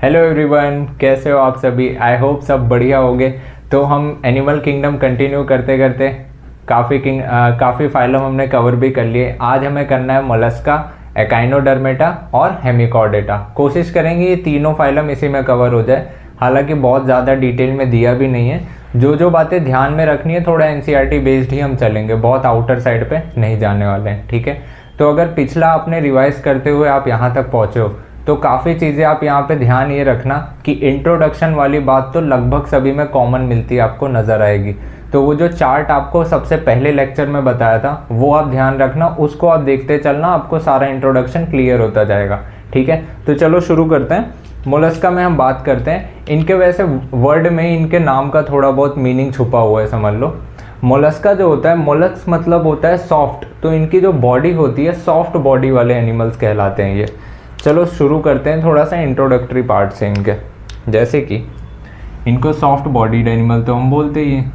Hello everyone, कैसे हो आप सभी। आई होप सब बढ़िया होगे। तो हम एनिमल किंगडम कंटिन्यू करते करते काफ़ी फाइलम हमने कवर भी कर लिए। आज हमें करना है मोलस्का, एकाइनोडर्मेटा और हेमिकॉर्डेटा। कोशिश करेंगे ये तीनों फाइलम इसी में कवर हो जाए। हालांकि बहुत ज़्यादा डिटेल में दिया भी नहीं है। जो बातें ध्यान में रखनी है थोड़ा एनसीईआरटी बेस्ड ही हम चलेंगे, बहुत आउटर साइड पे नहीं जाने वाले हैं, ठीक है। तो अगर पिछला आपने रिवाइज करते हुए आप यहाँ तक पहुँचे हो तो काफ़ी चीज़ें आप यहाँ पे ध्यान ये रखना कि इंट्रोडक्शन वाली बात तो लगभग सभी में कॉमन मिलती है, आपको नज़र आएगी। तो वो जो चार्ट आपको सबसे पहले लेक्चर में बताया था वो आप ध्यान रखना, उसको आप देखते चलना, आपको सारा इंट्रोडक्शन क्लियर होता जाएगा, ठीक है। तो चलो शुरू करते हैं। मोलस्का में हम बात करते हैं। इनके वैसे वर्ड में इनके नाम का थोड़ा बहुत मीनिंग छुपा हुआ है, समझ लो। मोलस्का जो होता है, मोलस्क मतलब होता है सॉफ्ट, तो इनकी जो बॉडी होती है सॉफ्ट बॉडी वाले एनिमल्स कहलाते हैं ये। चलो शुरू करते हैं थोड़ा सा इंट्रोडक्टरी पार्ट से इनके। जैसे कि इनको सॉफ्ट बॉडीड एनिमल तो हम बोलते ही हैं।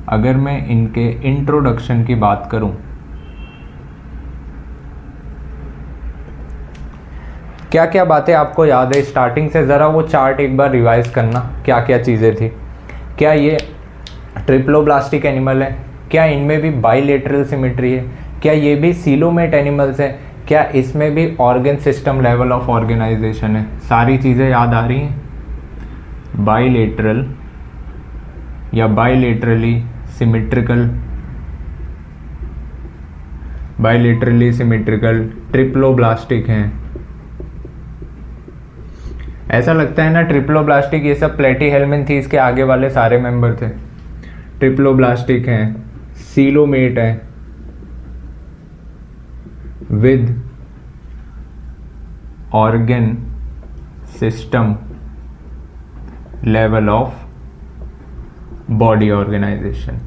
अगर मैं इनके इंट्रोडक्शन की बात करूं, क्या क्या बातें आपको याद है स्टार्टिंग से, ज़रा वो चार्ट एक बार रिवाइज करना, क्या क्या चीज़ें थी। क्या ये ट्रिप्लोब्लास्टिक एनिमल है? क्या इनमें भी बाइलेटरल सिमेट्री है? क्या ये भी सीलोमेट एनिमल्स है? क्या इसमें भी organ system level of organisation है? सारी चीज़ें याद आ रही हैं। बाइलेटरल या bilaterally symmetrical, bilaterally symmetrical, triploblastic हैं। ऐसा लगता है ना ट्रिप्लोब्लास्टिक ये सब प्लेटीहेल्मिन्थीस के आगे वाले सारे मेंबर थे। ट्रिप्लोब्लास्टिक हैं, सीलोमेट है with organ system level of body organisation.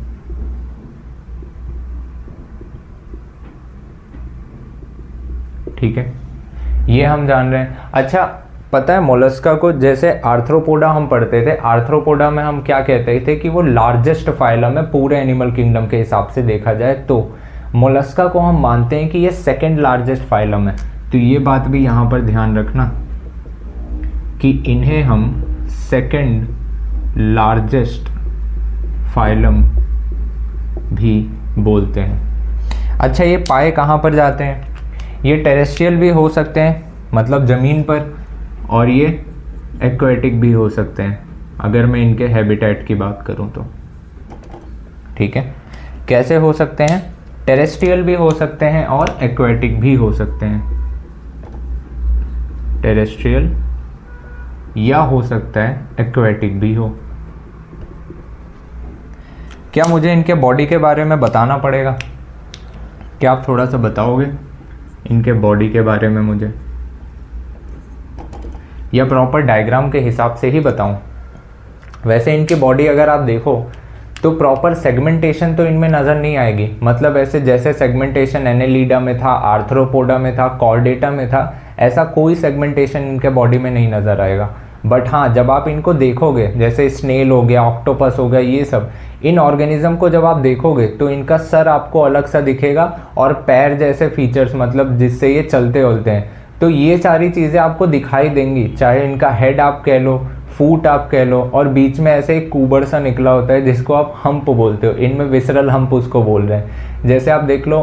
ठीक है, ये हम जान रहे हैं। अच्छा, पता है मोलस्का को जैसे आर्थ्रोपोडा हम पढ़ते थे, आर्थ्रोपोडा में हम क्या कहते थे कि वो लार्जेस्ट फाइलम है पूरे एनिमल किंगडम के हिसाब से देखा जाए तो। मोलस्का को हम मानते हैं कि ये सेकंड लार्जेस्ट फाइलम है। तो ये बात भी यहाँ पर ध्यान रखना कि इन्हें हम सेकंड लार्जेस्ट फाइलम भी बोलते हैं। अच्छा, ये पाए कहाँ पर जाते हैं? ये टेरेस्ट्रियल भी हो सकते हैं, मतलब ज़मीन पर, और ये एक्वेटिक भी हो सकते हैं अगर मैं इनके हैबिटेट की बात करूं तो। ठीक है, कैसे हो सकते हैं? टेरेस्ट्रियल भी हो सकते हैं और एक्वेटिक भी हो सकते हैं। टेरेस्ट्रियल या हो सकता है एक्वेटिक भी हो। क्या मुझे इनके बॉडी के बारे में बताना पड़ेगा? क्या आप थोड़ा सा बताओगे इनके बॉडी के बारे में मुझे, या प्रॉपर डायग्राम के हिसाब से ही बताऊं? वैसे इनकी बॉडी अगर आप देखो तो प्रॉपर सेगमेंटेशन तो इनमें नज़र नहीं आएगी। मतलब ऐसे जैसे सेगमेंटेशन एनेलिडा में था, आर्थ्रोपोडा में था, कॉर्डेटा में था, ऐसा कोई सेगमेंटेशन इनके बॉडी में नहीं नज़र आएगा। बट हाँ, जब आप इनको देखोगे, जैसे स्नेल हो गया, ऑक्टोपस हो गया, ये सब इन ऑर्गेनिज्म को जब आप देखोगे तो इनका सर आपको अलग सा दिखेगा और पैर जैसे फीचर्स, मतलब जिससे ये चलते उलते हैं, तो ये सारी चीज़ें आपको दिखाई देंगी। चाहे इनका हेड आप कह लो, फूट आप कह लो, और बीच में ऐसे एक कुबर सा निकला होता है जिसको आप हम्प बोलते हो, इनमें विसरल हम्प उसको बोल रहे हैं। जैसे आप देख लो,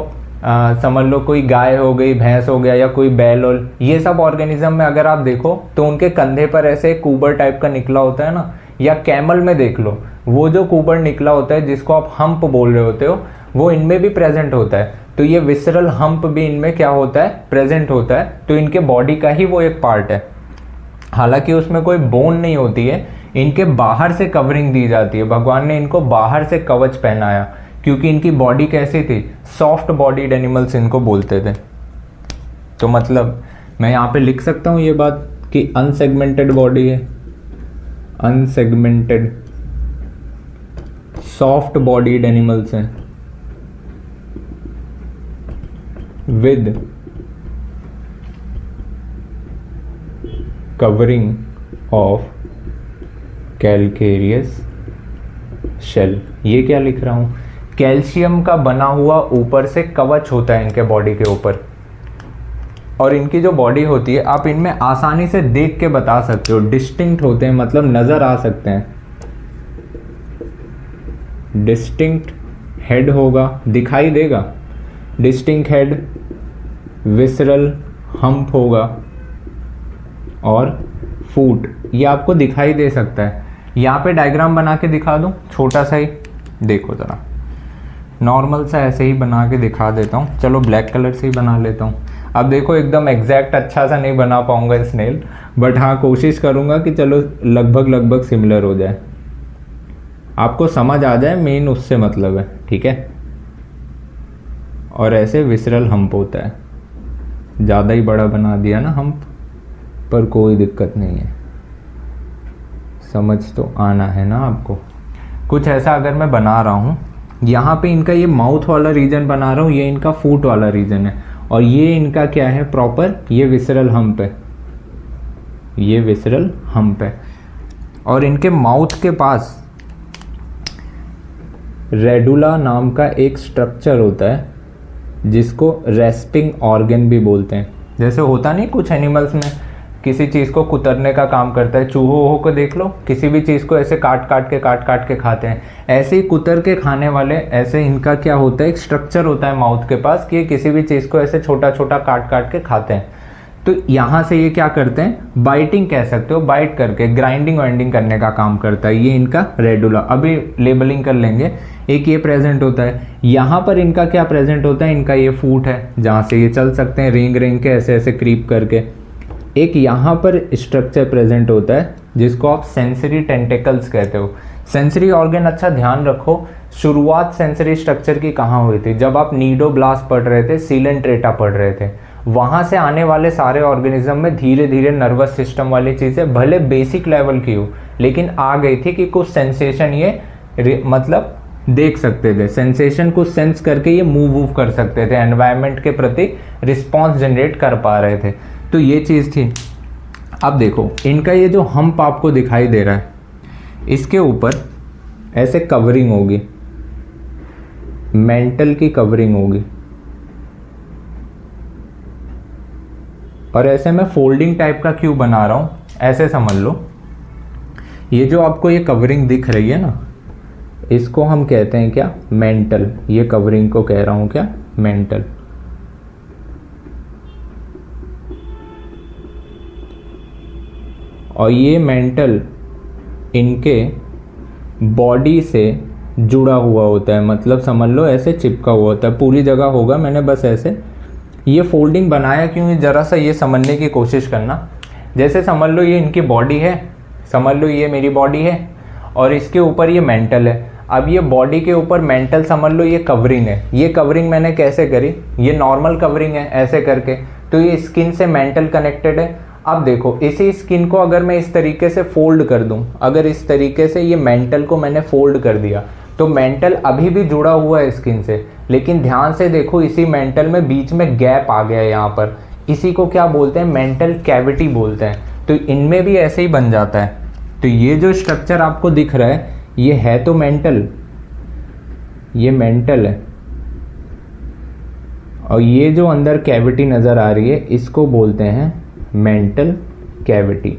समझ लो कोई गाय हो गई, भैंस हो गया, या कोई बैल ओल, ये सब ऑर्गेनिज्म में अगर आप देखो तो उनके कंधे पर ऐसे एक कुबर टाइप का निकला होता है ना। या कैमल में देख लो, वो जो कुबर निकला होता है जिसको आप हम्प बोल रहे होते हो, वो इनमें भी प्रेजेंट होता है। तो ये विसरल हम्प भी इनमें क्या होता है? प्रेजेंट होता है। तो इनके बॉडी का ही वो एक पार्ट है। हालांकि उसमें कोई बोन नहीं होती है, इनके बाहर से कवरिंग दी जाती है। भगवान ने इनको बाहर से कवच पहनाया क्योंकि इनकी बॉडी कैसी थी? सॉफ्ट बॉडीड एनिमल्स इनको बोलते थे। तो मतलब मैं यहाँ पे लिख सकता हूँ ये बात कि अनसेगमेंटेड बॉडी है, अनसेगमेंटेड सॉफ्ट बॉडीड एनिमल्स हैं with covering of calcareous shell. ये क्या लिख रहा हूँ? कैल्शियम का बना हुआ ऊपर से कवच होता है इनके बॉडी के ऊपर। और इनकी जो बॉडी होती है आप इनमें आसानी से देख के बता सकते हो, डिस्टिंक्ट होते हैं, मतलब नज़र आ सकते हैं। डिस्टिंक्ट हेड होगा, दिखाई देगा, डिस्टिंक्ट हेड, विसरल हम्प होगा और फूट, ये आपको दिखाई दे सकता है। यहाँ पे डायग्राम बना के दिखा दूँ छोटा सा ही, देखो ज़रा, नॉर्मल सा ऐसे ही बना के दिखा देता हूँ। चलो ब्लैक कलर से ही बना लेता हूँ। अब देखो एकदम एग्जैक्ट अच्छा सा नहीं बना पाऊँगा स्नेल, बट हाँ कोशिश करूँगा कि चलो लगभग सिमिलर हो जाए, आपको समझ आ जाए, मेन उससे मतलब है, ठीक है। और ऐसे विसरल हम्प होता है, ज़्यादा ही बड़ा बना दिया ना हम्प, पर कोई दिक्कत नहीं है, समझ तो आना है ना आपको। कुछ ऐसा अगर मैं बना रहा हूँ, यहाँ पे इनका ये माउथ वाला रीजन बना रहा हूँ, ये इनका फूट वाला रीजन है, और ये इनका क्या है प्रॉपर, ये विसरल हम्प है, ये विसरल हम्प है। और इनके माउथ के पास रेडुला नाम का एक स्ट्रक्चर होता है जिसको रेस्पिंग ऑर्गन भी बोलते हैं। जैसे होता नहीं कुछ एनिमल्स में किसी चीज़ को कुतरने का काम करता है, चूहों को देख लो, किसी भी चीज़ को ऐसे काट काट के खाते हैं, ऐसे ही कुतर के खाने वाले, ऐसे इनका क्या होता है, एक स्ट्रक्चर होता है माउथ के पास कि ये किसी भी चीज़ को ऐसे छोटा छोटा काट के खाते हैं। तो यहाँ से ये क्या करते हैं, बाइटिंग कह सकते हो, बाइट करके ग्राइंडिंग वाइंडिंग करने का काम करता है, ये इनका रेडुला। अभी लेबलिंग कर लेंगे। एक ये प्रेजेंट होता है, यहाँ पर इनका क्या प्रेजेंट होता है, इनका ये फूट है जहाँ से ये चल सकते हैं रेंग रेंग के ऐसे ऐसे क्रीप करके। एक यहाँ पर स्ट्रक्चर प्रेजेंट होता है जिसको आप सेंसरी टेंटिकल्स कहते हो। सेंसरी ऑर्गन, अच्छा ध्यान रखो, शुरुआत सेंसरी स्ट्रक्चर की कहाँ हुई थी, जब आप नीडोब्लास्ट पढ़ रहे थे, सीलेंट्रेटा पढ़ रहे थे, वहाँ से आने वाले सारे ऑर्गेनिज्म में धीरे धीरे नर्वस सिस्टम वाली चीज़ें भले बेसिक लेवल की हो, लेकिन आ गई थी कि कुछ सेंसेशन ये मतलब देख सकते थे, सेंसेशन को सेंस करके ये मूव कर सकते थे, एनवायरनमेंट के प्रति रिस्पॉन्स जनरेट कर पा रहे थे, तो ये चीज़ थी। अब देखो इनका ये जो हम्प आपको दिखाई दे रहा है, इसके ऊपर ऐसे कवरिंग होगी, मेंटल की कवरिंग होगी, और ऐसे मैं फोल्डिंग टाइप का क्यों बना रहा हूँ, ऐसे समझ लो, ये जो आपको ये कवरिंग दिख रही है ना, इसको हम कहते हैं क्या, मेंटल। ये कवरिंग को कह रहा हूँ क्या, मेंटल। और ये मेंटल इनके बॉडी से जुड़ा हुआ होता है, मतलब समझ लो ऐसे चिपका हुआ होता है, पूरी जगह होगा, मैंने बस ऐसे ये फोल्डिंग बनाया क्यों, ज़रा सा ये समझने की कोशिश करना। जैसे समझ लो ये इनकी बॉडी है, समझ लो ये मेरी बॉडी है, और इसके ऊपर ये मेंटल है। अब ये बॉडी के ऊपर मेंटल समझ लो ये कवरिंग है। ये कवरिंग मैंने कैसे करी, ये नॉर्मल कवरिंग है ऐसे करके, तो ये स्किन से मेंटल कनेक्टेड है। अब देखो इसी स्किन को अगर मैं इस तरीके से फोल्ड कर दूं, अगर इस तरीके से ये मेंटल को मैंने फोल्ड कर दिया, तो मेंटल अभी भी जुड़ा हुआ है स्किन से, लेकिन ध्यान से देखो इसी मेंटल में बीच में गैप आ गया है यहाँ पर, इसी को क्या बोलते हैं, मेंटल कैविटी बोलते हैं। तो इनमें भी ऐसे ही बन जाता है। तो ये जो स्ट्रक्चर आपको दिख रहा है, ये है तो मेंटल, ये मेंटल है, और ये जो अंदर कैविटी नज़र आ रही है इसको बोलते हैं मेंटल कैविटी।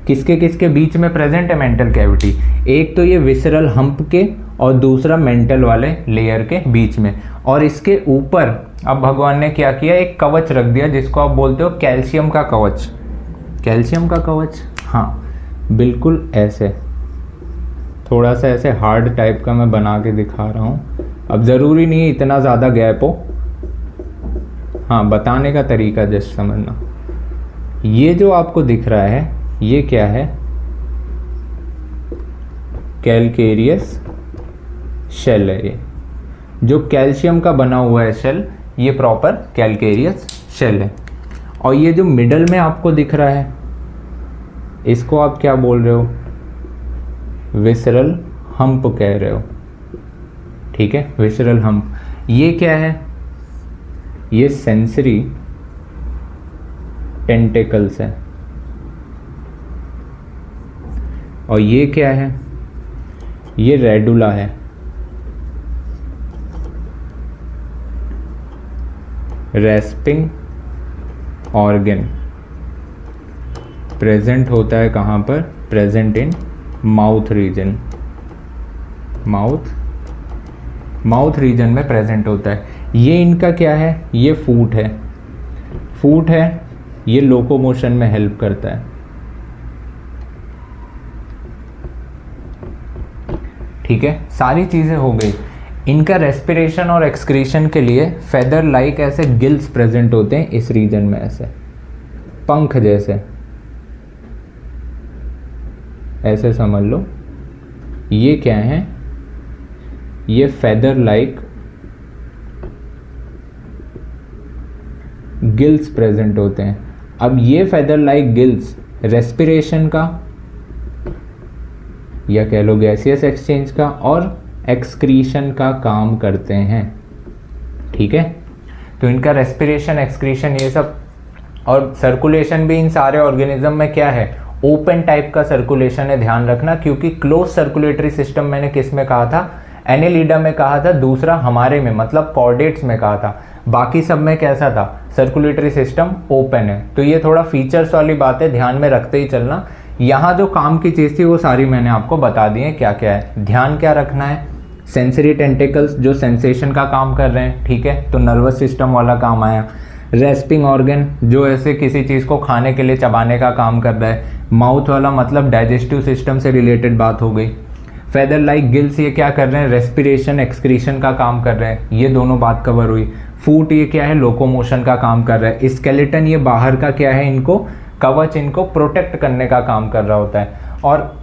किसके किसके बीच में प्रेजेंट है मेंटल कैविटी, एक तो ये विसरल हम्प के और दूसरा मेंटल वाले लेयर के बीच में। और इसके ऊपर अब भगवान ने क्या किया, एक कवच रख दिया जिसको आप बोलते हो कैल्शियम का कवच। कैल्शियम का कवच, हाँ बिल्कुल ऐसे, थोड़ा सा ऐसे हार्ड टाइप का मैं बना के दिखा रहा हूँ। अब ज़रूरी नहीं है इतना ज़्यादा गैप हो, हाँ बताने का तरीका जस्ट समझना। ये जो आपको दिख रहा है ये क्या है, कैलकेरियस शेल है। ये जो कैल्शियम का बना हुआ है शेल, ये प्रॉपर कैलकेरियस शेल है। और ये जो मिडल में आपको दिख रहा है इसको आप क्या बोल रहे हो, विसरल हम्प कह रहे हो, ठीक है, विसरल हम्प। ये क्या है, ये सेंसरी टेंटिकल्स है। और ये क्या है, ये रेडुला है। रेस्पिंग ऑर्गन प्रेजेंट होता है कहाँ पर, present in mouth region, mouth region में प्रेजेंट होता है। ये इनका क्या है, ये फूट है, फूट है, ये लोकोमोशन में हेल्प करता है। ठीक है, सारी चीज़ें हो गई। इनका रेस्पिरेशन और एक्सक्रीशन के लिए फेदर लाइक ऐसे गिल्स प्रेजेंट होते हैं इस रीजन में, ऐसे पंख जैसे, ऐसे समझ लो। ये क्या है, ये फेदर लाइक गिल्स प्रेजेंट होते हैं। अब ये फेदर लाइक गिल्स रेस्पिरेशन का या कह लो गैसियस एक्सचेंज का और एक्सक्रीशन का काम करते हैं। ठीक है, तो इनका रेस्पिरेशन, एक्सक्रीशन, ये सब, और सर्कुलेशन भी इन सारे ऑर्गेनिज्म में क्या है, ओपन टाइप का सर्कुलेशन है, ध्यान रखना। क्योंकि क्लोज सर्कुलेटरी सिस्टम मैंने किस में कहा था, एनेलिडा में कहा था, दूसरा हमारे में मतलब कॉर्डेट्स में कहा था। बाकी सब में कैसा था, सर्कुलेटरी सिस्टम ओपन है। तो ये थोड़ा फीचर्स वाली बात है, ध्यान में रखते ही चलना। यहाँ जो काम की चीज़ थी वो सारी मैंने आपको बता दी है क्या क्या है। ध्यान क्या रखना है, सेंसरी टेंटिकल्स जो सेंसेशन का काम कर रहे हैं, ठीक है, तो नर्वस सिस्टम वाला काम आया। रेस्पिंग ऑर्गन जो ऐसे किसी चीज़ को खाने के लिए चबाने का काम कर रहा है। माउथ वाला मतलब डाइजेस्टिव सिस्टम से रिलेटेड बात हो गई। फेदर लाइक गिल्स ये क्या कर रहे हैं, रेस्पिरेशन एक्सक्रीशन का काम कर रहे हैं, ये दोनों बात कवर हुई। फूट ये क्या है, लोकोमोशन का काम कर रहा है। स्केलेटन ये बाहर का क्या है, इनको कवच, इनको प्रोटेक्ट करने का काम कर रहा होता है। और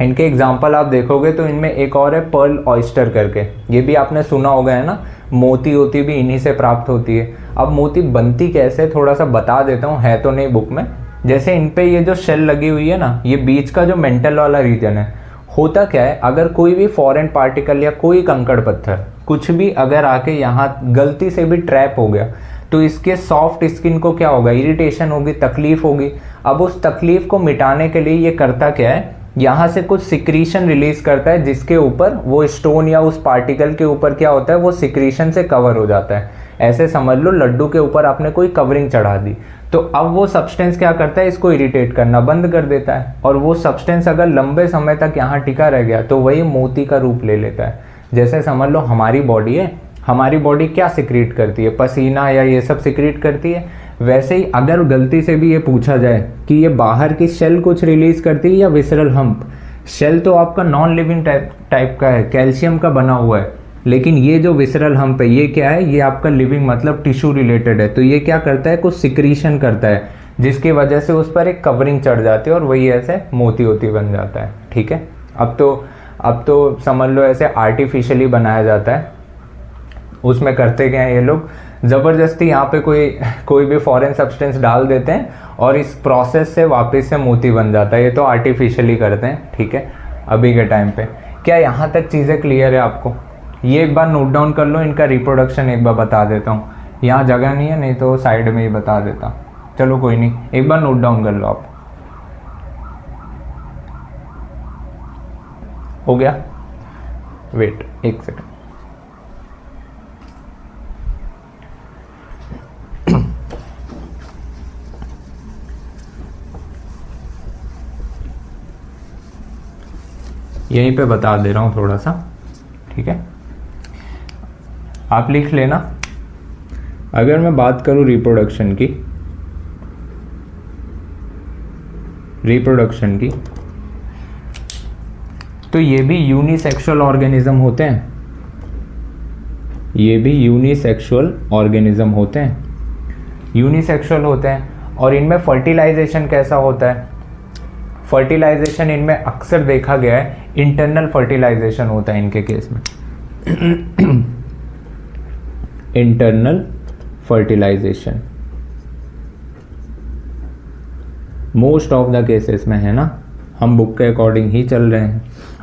इनके एग्जाम्पल आप देखोगे तो इनमें एक और है पर्ल ऑयस्टर करके, ये भी आपने सुना होगा है ना, मोती होती भी इन्हीं से प्राप्त होती है। अब मोती बनती कैसे थोड़ा सा बता देता हूँ, है तो नहीं बुक में। जैसे इन पे ये जो शेल लगी हुई है ना, ये बीच का जो मेंटल वाला रीजन है, होता क्या है, अगर कोई भी फॉरेन पार्टिकल या कोई कंकड़ पत्थर कुछ भी अगर आके यहाँ गलती से भी ट्रैप हो गया तो इसके सॉफ्ट स्किन को क्या होगा, इरिटेशन होगी, तकलीफ होगी। अब उस तकलीफ को मिटाने के लिए ये करता क्या है, यहाँ से कुछ सिक्रीशन रिलीज करता है जिसके ऊपर वो स्टोन या उस पार्टिकल के ऊपर क्या होता है, वो सिक्रीशन से कवर हो जाता है। ऐसे समझ लो लड्डू के ऊपर आपने कोई कवरिंग चढ़ा दी, तो अब वो सब्सटेंस क्या करता है, इसको इरिटेट करना बंद कर देता है। और वो सब्सटेंस अगर लंबे समय तक यहाँ टिका रह गया तो वही मोती का रूप ले लेता है। जैसे समझ लो हमारी बॉडी है, हमारी बॉडी क्या सिक्रीट करती है, पसीना या ये सब सिक्रीट करती है। वैसे ही अगर गलती से भी ये पूछा जाए कि ये बाहर की शेल कुछ रिलीज करती है या विसरल हम्प, शेल तो आपका नॉन लिविंग टाइप का है, कैल्शियम का बना हुआ है, लेकिन ये जो विसरल हम्प है ये क्या है, ये आपका लिविंग मतलब टिश्यू रिलेटेड है। तो ये क्या करता है, कुछ सिक्रीशन करता है जिसकी वजह से उस पर एक कवरिंग चढ़ जाती है और वही ऐसे मोती होती बन जाता है। ठीक है, अब तो समझ लो ऐसे आर्टिफिशियली बनाया जाता है। उसमें करते क्या है ये लोग, ज़बरदस्ती यहाँ पे कोई भी फॉरेन सब्सटेंस डाल देते हैं और इस प्रोसेस से वापस से मोती बन जाता है। ये तो आर्टिफिशियली करते हैं। ठीक है, अभी के टाइम पे क्या यहाँ तक चीज़ें क्लियर है आपको? ये एक बार नोट डाउन कर लो, इनका रिप्रोडक्शन एक बार बता देता हूँ। यहाँ जगह नहीं है, नहीं तो साइड में ही बता देता। चलो कोई नहीं, एक बार नोट डाउन कर लो आप। हो गया? वेट एक सेकंड। यहीं पे बता दे रहा हूँ थोड़ा सा, ठीक है, आप लिख लेना। अगर मैं बात करूँ रिप्रोडक्शन की तो ये भी यूनिसेक्सुअल ऑर्गेनिज्म होते हैं, यूनिसेक्सुअल होते हैं। और इनमें फर्टिलाइजेशन कैसा होता है? फर्टिलाइजेशन इनमें अक्सर देखा गया है इंटरनल फर्टिलाइजेशन होता है इनके केस में। Internal fertilisation most of the cases में है ना, हम बुक के अकॉर्डिंग ही चल रहे हैं।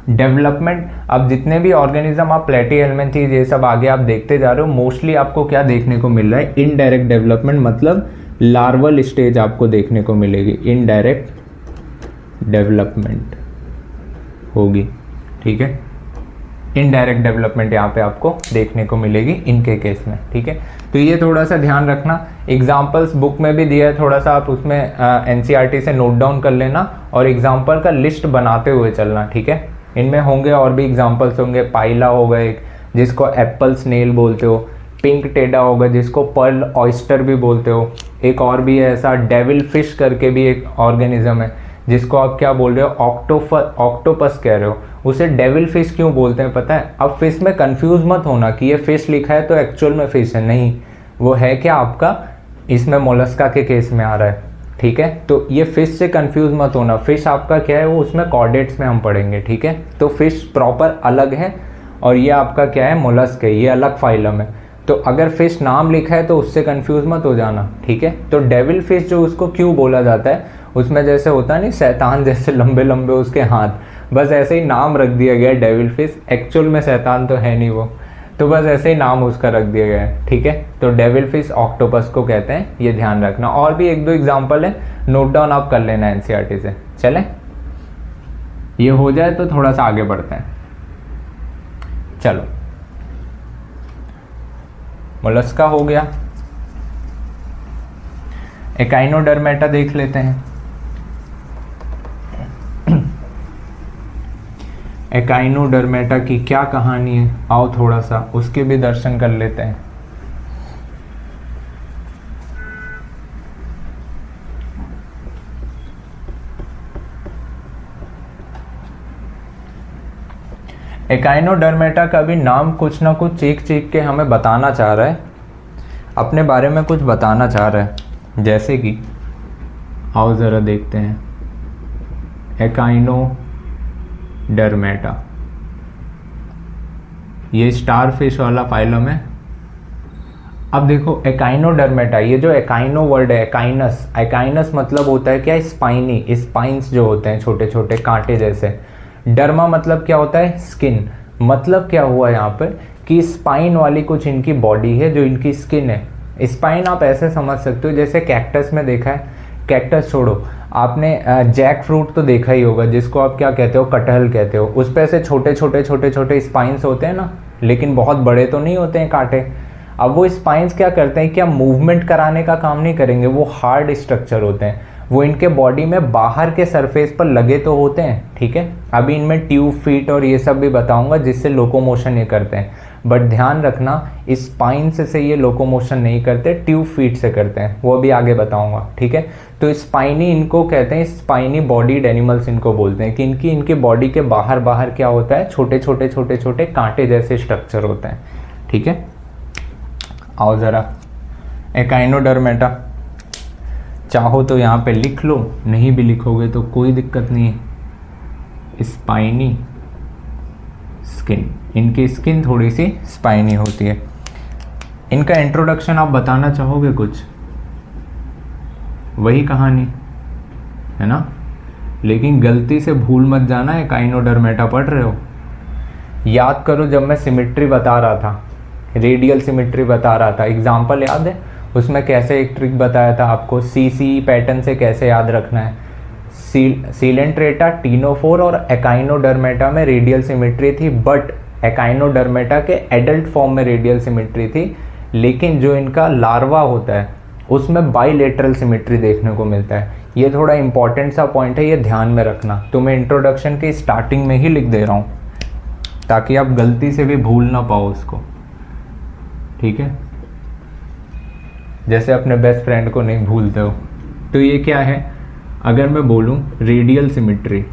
डेवलपमेंट, अब जितने भी ऑर्गेनिज्म आप प्लेटी हेलमिंथीज ये सब आगे आप देखते जा रहे हो, मोस्टली आपको क्या देखने को मिल रहा है, इनडायरेक्ट डेवलपमेंट, मतलब लार्वल स्टेज आपको देखने को मिलेगी, इनडायरेक्ट डेवलपमेंट होगी। ठीक है, इनडायरेक्ट डेवलपमेंट यहाँ पे आपको देखने को मिलेगी इनके केस में। ठीक है, तो ये थोड़ा सा ध्यान रखना। एग्जाम्पल्स बुक में भी दिया है, थोड़ा सा आप उसमें एनसीईआरटी से नोट डाउन कर लेना और एग्जाम्पल का लिस्ट बनाते हुए चलना, ठीक है। इनमें होंगे और भी एग्जाम्पल्स होंगे, पाइला होगा एक जिसको एप्पल स्नेल बोलते हो, पिंक टेडा होगा जिसको पर्ल ऑयस्टर भी बोलते हो, एक और भी है ऐसा डेविल फिश करके भी एक ऑर्गेनिज्म है जिसको आप क्या बोल रहे हो, ऑक्टोपस कह रहे हो, उसे डेविल फिश क्यों बोलते हैं पता है? अब फिश में कंफ्यूज मत होना कि ये फिश लिखा है तो एक्चुअल में फिश है, नहीं, वो है क्या आपका, इसमें मोलस्का के केस में आ रहा है, ठीक है। तो ये फिश से कंफ्यूज मत होना, फिश आपका क्या है वो उसमें कॉर्डेट्स में हम पढ़ेंगे, ठीक है। तो फिश प्रॉपर अलग है और ये आपका क्या है, मोलस्क है, ये अलग फाइलम है। तो अगर फिश नाम लिखा है तो उससे कंफ्यूज मत हो जाना, ठीक है। तो डेविल फिश जो उसको क्यों बोला जाता है, उसमें जैसे होता नहीं शैतान जैसे लंबे लंबे उसके हाथ, बस ऐसे ही नाम रख दिया गया डेविल फिश, एक्चुअल में शैतान तो है नहीं वो, तो बस ऐसे ही नाम उसका रख दिया गया है, ठीक है। तो डेविल फिश ऑक्टोपस को कहते हैं, ये ध्यान रखना। और भी एक दो एग्जांपल है, नोट डाउन आप कर लेना एनसीईआरटी से। चलें, ये हो जाए तो थोड़ा सा आगे बढ़ते हैं। चलो, मोलस्का हो गया, एकाइनोडर्मेटा देख लेते हैं। एकाइनोडर्मेटा की क्या कहानी है, आओ थोड़ा सा उसके भी दर्शन कर लेते हैं। एकाइनोडर्मेटा का भी नाम कुछ ना कुछ चीख चीख के हमें बताना चाह रहा है, अपने बारे में कुछ बताना चाह रहा है। जैसे कि आओ ज़रा देखते हैं, एकाइनोडर्मेटा ये स्टार फिश वाला फाइलम है। अब देखो एकाइनोडर्मेटा, ये जो एकाइनो वर्ड है, एकाइनस, एकाइनस मतलब होता है क्या, स्पाइनी, स्पाइंस जो होते हैं छोटे छोटे कांटे जैसे। डर्मा मतलब क्या होता है, स्किन। मतलब क्या हुआ यहाँ पर कि स्पाइन वाली कुछ इनकी बॉडी है जो इनकी स्किन है। स्पाइन आप ऐसे समझ सकते हो जैसे कैक्टस में देखा है, कैक्टस छोड़ो, आपने जैक फ्रूट तो देखा ही होगा जिसको आप क्या कहते हो, कटहल कहते हो, उस पर ऐसे छोटे छोटे छोटे छोटे स्पाइंस होते हैं ना, लेकिन बहुत बड़े तो नहीं होते हैं कांटे। अब वो स्पाइंस क्या करते हैं, क्या मूवमेंट कराने का काम नहीं करेंगे, वो हार्ड स्ट्रक्चर होते हैं, वो इनके बॉडी में बाहर के सरफेस पर लगे तो होते हैं, ठीक है। अभी इनमें ट्यूब फीट और ये सब भी बताऊंगा जिससे लोकोमोशन ये करते हैं, बट ध्यान रखना स्पाइंस से ये लोकोमोशन नहीं करते, ट्यूब फीट से करते हैं, वो भी आगे बताऊंगा, ठीक है। तो स्पाइनी इनको कहते हैं, स्पाइनी बॉडीड एनिमल्स इनको बोलते हैं कि इनकी बॉडी के बाहर बाहर क्या होता है, छोटे छोटे छोटे छोटे कांटे जैसे स्ट्रक्चर होते हैं, ठीक है। आओ ज़रा एकाइनोडर्मेटा, चाहो तो यहाँ पे लिख लो, नहीं भी लिखोगे तो कोई दिक्कत नहीं है। स्पाइनी स्किन, इनकी स्किन थोड़ी सी स्पाइनी होती है। इनका इंट्रोडक्शन आप बताना चाहोगे कुछ? वही कहानी है ना, लेकिन गलती से भूल मत जाना एकाइनोडर्मेटा पढ़ रहे हो। याद करो जब मैं सिमिट्री बता रहा था, रेडियल सिमिट्री बता रहा था, एग्जाम्पल याद है उसमें कैसे एक ट्रिक बताया था आपको, सी पैटर्न से कैसे याद रखना है। सीलेंट्रेटा, टीनोफोर और एकाइनोडर्मेटा में रेडियल सिमिट्री थी, बट एकाइनोडर्मेटा के एडल्ट फॉर्म में रेडियल सिमिट्री थी, लेकिन जो इनका लार्वा होता है उसमें बाइलेटरल सिमिट्री देखने को मिलता है। ये थोड़ा इंपॉर्टेंट सा पॉइंट है, ये ध्यान में रखना। तो मैं इंट्रोडक्शन की स्टार्टिंग में ही लिख दे रहा हूँ ताकि आप गलती से भी भूल ना पाओ उसको, ठीक है, जैसे अपने बेस्ट फ्रेंड को नहीं भूलते हो। तो ये क्या है, अगर मैं बोलूं रेडियल सिमिट्री,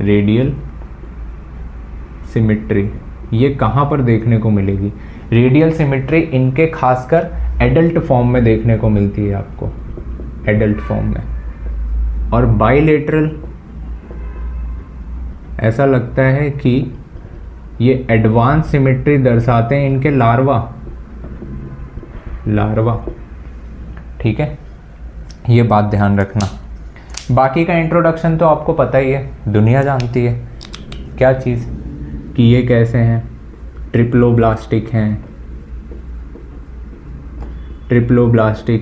रेडियल सिमिट्री ये कहाँ पर देखने को मिलेगी? रेडियल सिमिट्री इनके खासकर एडल्ट फॉर्म में देखने को मिलती है आपको, एडल्ट फॉर्म में। और बाइलेटरल ऐसा लगता है कि ये एडवांस सिमिट्री दर्शाते हैं इनके लार्वा, ठीक है, ये बात ध्यान रखना। बाकी का इंट्रोडक्शन तो आपको पता ही है, दुनिया जानती है क्या चीज़, कि ये कैसे हैं, ट्रिप्लोब्लास्टिक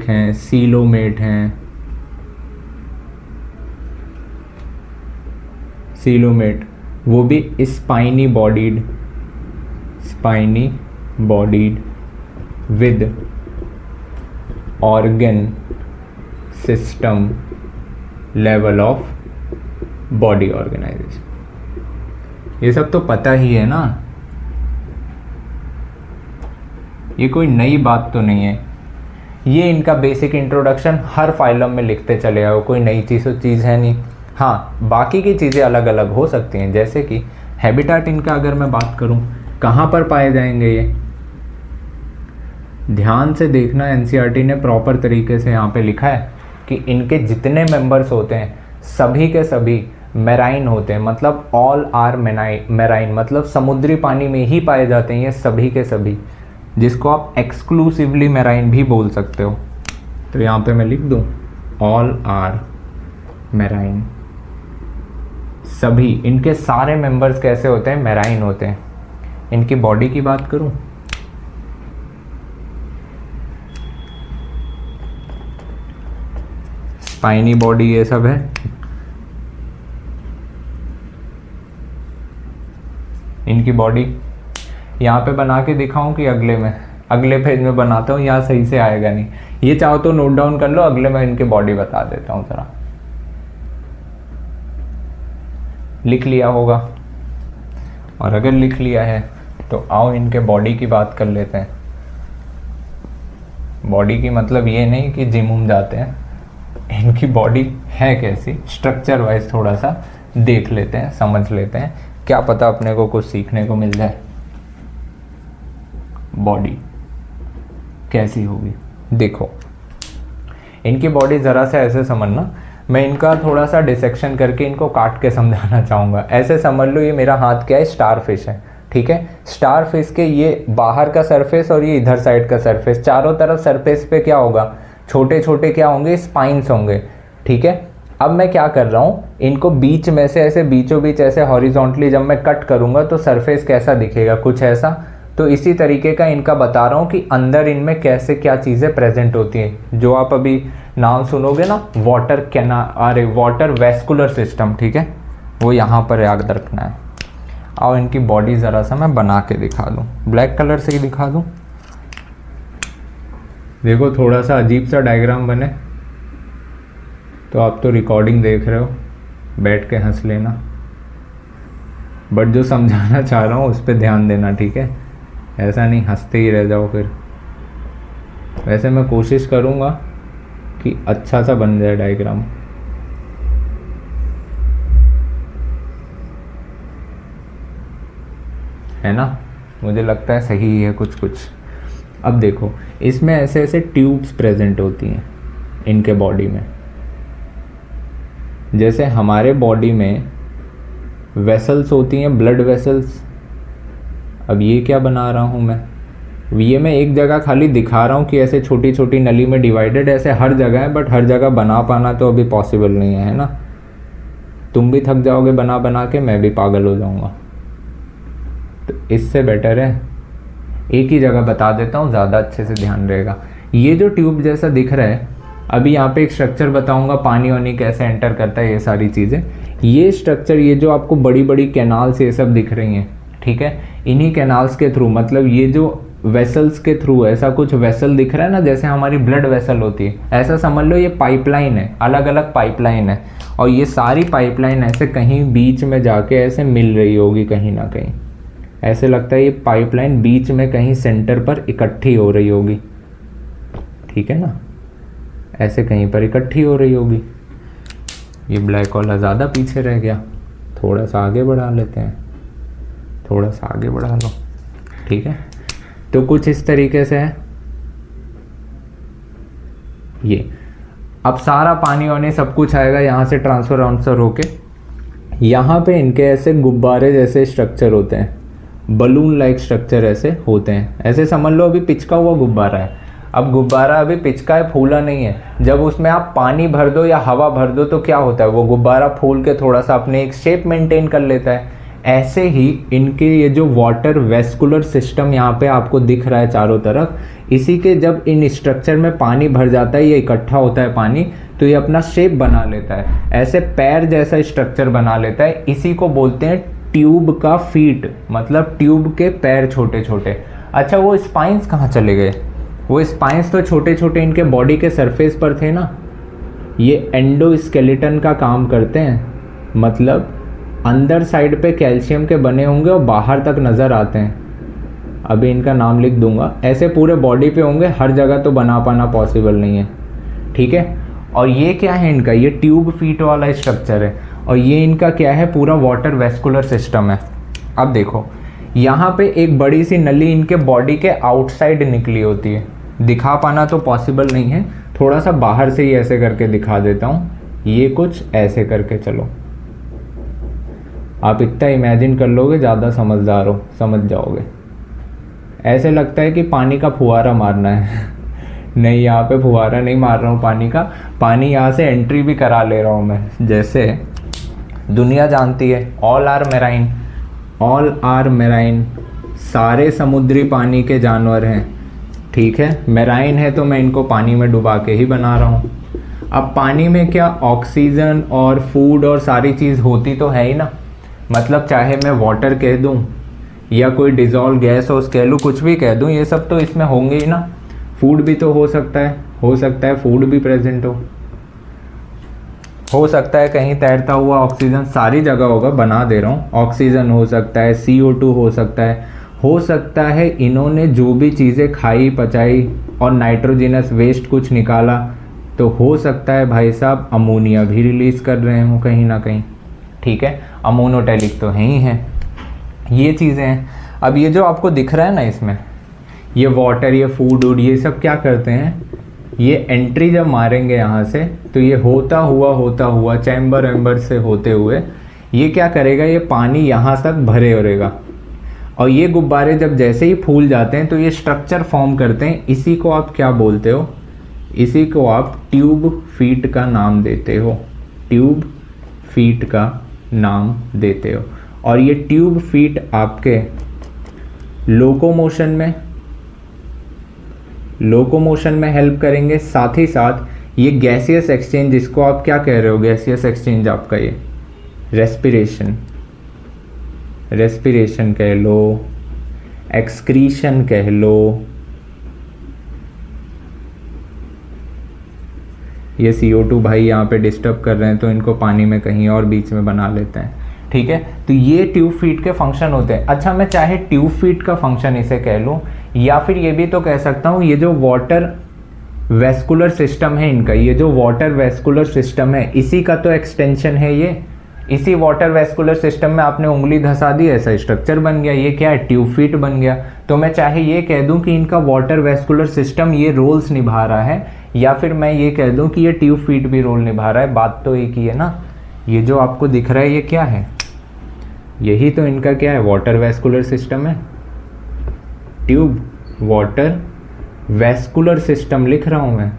हैं, सीलोमेट हैं, सीलोमेट वो भी spiny bodied with organ system level of body organisation. ये सब तो पता ही है ना, ये कोई नई बात तो नहीं है। ये इनका बेसिक इंट्रोडक्शन हर फाइलम में लिखते चले आओ, कोई नई चीज़ है नहीं। हाँ, बाकी की चीज़ें अलग अलग हो सकती हैं, जैसे कि हैबिटाट इनका अगर मैं बात करूँ, कहाँ पर पाए जाएंगे ये, ध्यान से देखना, एनसीईआरटी ने प्रॉपर तरीके से यहाँ पे लिखा है कि इनके जितने मेंबर्स होते हैं सभी के सभी मैराइन होते हैं, मतलब ऑल आर मैराइन, मतलब समुद्री पानी में ही पाए जाते हैं ये सभी के सभी, जिसको आप एक्सक्लूसिवली मैराइन भी बोल सकते हो। तो यहाँ पे मैं लिख दूँ ऑल आर मैराइन, सभी इनके सारे मेंबर्स कैसे होते हैं, मैराइन होते हैं। इनकी बॉडी की बात करूँ, स्पाइनी बॉडी ये सब है। इनकी बॉडी यहाँ पे बना के दिखाऊं कि अगले पेज में बनाता हूँ, यहाँ सही से आएगा नहीं। ये चाहो तो नोट डाउन कर लो, अगले में इनकी बॉडी बता देता हूँ जरा। लिख लिया होगा, और अगर लिख लिया है तो आओ इनके बॉडी की बात कर लेते हैं। बॉडी की मतलब ये नहीं कि जिम उम जाते हैं, इनकी बॉडी है कैसी, स्ट्रक्चर वाइज थोड़ा सा देख लेते हैं, समझ लेते हैं, क्या पता अपने को कुछ सीखने को मिल जाए। बॉडी कैसी होगी, देखो इनकी बॉडी ज़रा सा ऐसे समझना, मैं इनका थोड़ा सा डिसेक्शन करके इनको काट के समझाना चाहूँगा। ऐसे समझ लो, ये मेरा हाथ क्या है, स्टार फिश है, ठीक है। स्टार फिश के ये बाहर का सरफेस और ये इधर साइड का सरफेस, चारों तरफ सरफेस पे क्या होगा, छोटे छोटे क्या होंगे, स्पाइंस होंगे, ठीक है। अब मैं क्या कर रहा हूँ, इनको बीच में से ऐसे बीचों बीच ऐसे हॉरिजॉन्टली जब मैं कट करूँगा तो सरफेस कैसा दिखेगा, कुछ ऐसा। तो इसी तरीके का इनका बता रहा हूँ कि अंदर इनमें कैसे क्या चीज़ें प्रेजेंट होती हैं। जो आप अभी नाम सुनोगे ना, वाटर वेस्कुलर सिस्टम, ठीक है, वो यहाँ पर याद रखना है। और इनकी बॉडी ज़रा सा मैं बना के दिखा दूँ, ब्लैक कलर से ही दिखा दूँ। देखो थोड़ा सा अजीब सा डायग्राम बने, तो आप तो रिकॉर्डिंग देख रहे हो, बैठ के हंस लेना, बट जो समझाना चाह रहा हूँ उस पर ध्यान देना, ठीक है। ऐसा नहीं हंसते ही रह जाओ फिर। वैसे मैं कोशिश करूँगा कि अच्छा सा बन जाए डायग्राम। है ना, मुझे लगता है सही है कुछ कुछ। अब देखो, इसमें ऐसे ऐसे ट्यूब्स प्रेजेंट होती हैं इनके बॉडी में। जैसे हमारे बॉडी में वेसल्स होती हैं, ब्लड वेसल्स। अब ये क्या बना रहा हूँ ये मैं एक जगह खाली दिखा रहा हूँ कि ऐसे छोटी छोटी नली में डिवाइडेड, ऐसे हर जगह है, बट हर जगह बना पाना तो अभी पॉसिबल नहीं है ना। तुम भी थक जाओगे बना बना के, मैं भी पागल हो जाऊँगा। तो इससे बेटर है एक ही जगह बता देता हूँ, ज़्यादा अच्छे से ध्यान रहेगा। ये जो ट्यूब जैसा दिख रहा है, अभी यहाँ पे एक स्ट्रक्चर बताऊँगा, पानी वानी कैसे एंटर करता है, ये सारी चीज़ें। ये स्ट्रक्चर, ये जो आपको बड़ी बड़ी कैनाल्स ये सब दिख रही हैं, ठीक है, इन्हीं कैनाल्स के थ्रू, मतलब ये जो वेसल्स के थ्रू ऐसा कुछ वेसल दिख रहा है ना, जैसे हमारी ब्लड वेसल होती है, ऐसा समझ लो ये पाइपलाइन है, अलग अलग पाइपलाइन है। और ये सारी पाइपलाइन ऐसे कहीं बीच में जाके ऐसे मिल रही होगी कहीं ना कहीं। ऐसे लगता है ये पाइपलाइन बीच में कहीं सेंटर पर इकट्ठी हो रही होगी, ठीक है ना, ऐसे कहीं पर इकट्ठी हो रही होगी। ये ब्लैक वाला ज़्यादा पीछे रह गया, थोड़ा सा आगे बढ़ा लेते हैं, थोड़ा सा आगे बढ़ा लो, ठीक है। तो कुछ इस तरीके से है ये। अब सारा पानी वानी सब कुछ आएगा यहाँ से ट्रांसफर वांसफर होके, यहाँ पे इनके ऐसे गुब्बारे जैसे स्ट्रक्चर होते हैं, बलून लाइक स्ट्रक्चर ऐसे होते हैं। ऐसे समझ लो अभी पिचका हुआ गुब्बारा है। अब गुब्बारा अभी पिचका है, फूला नहीं है। जब उसमें आप पानी भर दो या हवा भर दो तो क्या होता है, वो गुब्बारा फूल के थोड़ा सा अपने एक शेप मेंटेन कर लेता है। ऐसे ही इनके ये जो वाटर वेस्कुलर सिस्टम यहाँ पे आपको दिख रहा है चारों तरफ, इसी के जब इन स्ट्रक्चर में पानी भर जाता है, ये इकट्ठा होता है पानी, तो ये अपना शेप बना लेता है, ऐसे पैर जैसा स्ट्रक्चर बना लेता है। इसी को बोलते हैं ट्यूब का फीट, मतलब ट्यूब के पैर छोटे छोटे। अच्छा, वो स्पाइंस कहाँ चले गए? वो स्पाइंस तो छोटे छोटे इनके बॉडी के सरफेस पर थे ना, ये एंडोस्केलेटन का काम करते हैं, मतलब अंदर साइड पे कैल्शियम के बने होंगे और बाहर तक नज़र आते हैं। अभी इनका नाम लिख दूंगा। ऐसे पूरे बॉडी पे होंगे, हर जगह तो बना पाना पॉसिबल नहीं है, ठीक है। और ये क्या है इनका, ये ट्यूब फीट वाला स्ट्रक्चर है, और ये इनका क्या है, पूरा वाटर वेस्कुलर सिस्टम है। अब देखो यहाँ पे एक बड़ी सी नली इनके बॉडी के आउटसाइड निकली होती है, दिखा पाना तो पॉसिबल नहीं है, थोड़ा सा बाहर से ही ऐसे करके दिखा देता हूँ। ये कुछ ऐसे करके चलो, आप इतना इमेजिन कर लोगे, ज़्यादा समझदार हो समझ जाओगे। ऐसे लगता है कि पानी का फुहारा मारना है नहीं, यहाँ पे फुहारा नहीं मार रहा हूँ पानी का, पानी यहाँ से एंट्री भी करा ले रहा हूँ मैं। जैसे दुनिया जानती है all are marine, all are marine, सारे समुद्री पानी के जानवर हैं, ठीक है। मेराइन है तो मैं इनको पानी में डुबा के ही बना रहा हूँ। अब पानी में क्या ऑक्सीजन और फूड और सारी चीज़ होती तो है ही ना, मतलब चाहे मैं वाटर कह दूँ या कोई डिज़ोल्व गैस हाउस कह लूँ, कुछ भी कह दूँ, ये सब तो इसमें होंगे ही ना। फूड भी तो हो सकता है फूड भी प्रेजेंट हो सकता है कहीं तैरता हुआ ऑक्सीजन, सारी जगह होगा, बना दे रहा हूँ। ऑक्सीजन हो सकता है, CO2 हो सकता है इन्होंने जो भी चीज़ें खाई पचाई और नाइट्रोजिनस वेस्ट कुछ निकाला, तो हो सकता है भाई साहब अमोनिया भी रिलीज़ कर रहे हो कहीं ना कहीं, ठीक है। अमोनोटेलिक तो है ही है, ये चीज़ें हैं। अब ये जो आपको दिख रहा है ना इसमें, ये वाटर, ये फूड, ये सब क्या करते हैं, ये एंट्री जब मारेंगे यहाँ से, तो ये होता हुआ चैम्बर वेम्बर से होते हुए ये क्या करेगा, ये पानी यहाँ तक भरे रहेगा, और ये गुब्बारे जब जैसे ही फूल जाते हैं तो ये स्ट्रक्चर फॉर्म करते हैं। इसी को आप क्या बोलते हो, इसी को आप ट्यूब फीट का नाम देते हो, ट्यूब फीट का नाम देते हो। और ये ट्यूब फीट आपके लोकोमोशन में हेल्प करेंगे, साथ ही साथ ये गैसियस एक्सचेंज, जिसको आप क्या कह रहे हो, गैसियस एक्सचेंज आपका ये रेस्पिरेशन कह लो, एक्सक्रीशन कह लो, ये CO2 भाई यहाँ पे डिस्टर्ब कर रहे हैं तो इनको पानी में कहीं और बीच में बना लेते हैं, ठीक है। तो ये ट्यूब फीट के फंक्शन होते हैं। अच्छा, मैं चाहे ट्यूब फीट का फंक्शन इसे कह लूँ, या फिर ये भी तो कह सकता हूँ, ये जो वाटर वेस्कुलर सिस्टम है इनका, ये जो वाटर वेस्कुलर सिस्टम है, इसी का तो एक्सटेंशन है ये। इसी वाटर वेस्कुलर सिस्टम में आपने उंगली धंसा दी, ऐसा स्ट्रक्चर बन गया, ये क्या है, ट्यूब फीट बन गया। तो मैं चाहे ये कह दूं कि इनका वाटर वेस्कुलर सिस्टम ये रोल्स निभा रहा है, या फिर मैं ये कह दूं कि ये ट्यूब फीट भी रोल निभा रहा है, बात तो एक ही है ना। ये जो आपको दिख रहा है ये क्या है, यही तो इनका क्या है, वाटर वेस्कुलर सिस्टम है। ट्यूब वाटर वेस्कुलर सिस्टम लिख रहा हूँ मैं,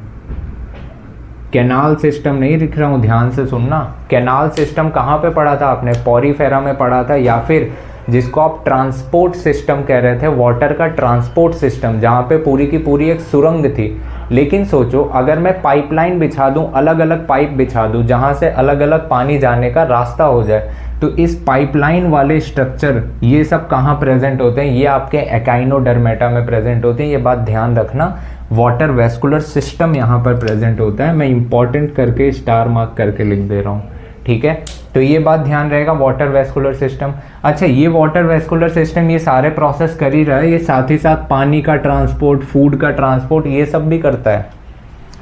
कैनाल सिस्टम नहीं लिख रहा हूँ, ध्यान से सुनना। कैनाल सिस्टम कहाँ पे पढ़ा था आपने, पॉरीफेरा में पढ़ा था, या फिर जिसको आप ट्रांसपोर्ट सिस्टम कह रहे थे, वाटर का ट्रांसपोर्ट सिस्टम, जहाँ पे पूरी की पूरी एक सुरंग थी। लेकिन सोचो अगर मैं पाइपलाइन बिछा दूँ, अलग अलग पाइप बिछा दूँ जहाँ से अलग अलग पानी जाने का रास्ता हो जाए, तो इस पाइपलाइन वाले स्ट्रक्चर ये सब कहाँ प्रेजेंट होते हैं, ये आपके एकाइनोडर्मेटा में प्रेजेंट होते हैं। ये बात ध्यान रखना, वाटर वेस्कुलर सिस्टम यहाँ पर प्रेजेंट होता है। मैं इंपॉर्टेंट करके स्टार मार्क करके लिख दे रहा हूँ, ठीक है। तो ये बात ध्यान रहेगा, वाटर वेस्कुलर सिस्टम। अच्छा, ये वाटर वेस्कुलर सिस्टम ये सारे प्रोसेस कर ही रहा है, ये साथ ही साथ पानी का ट्रांसपोर्ट, फूड का ट्रांसपोर्ट, ये सब भी करता है।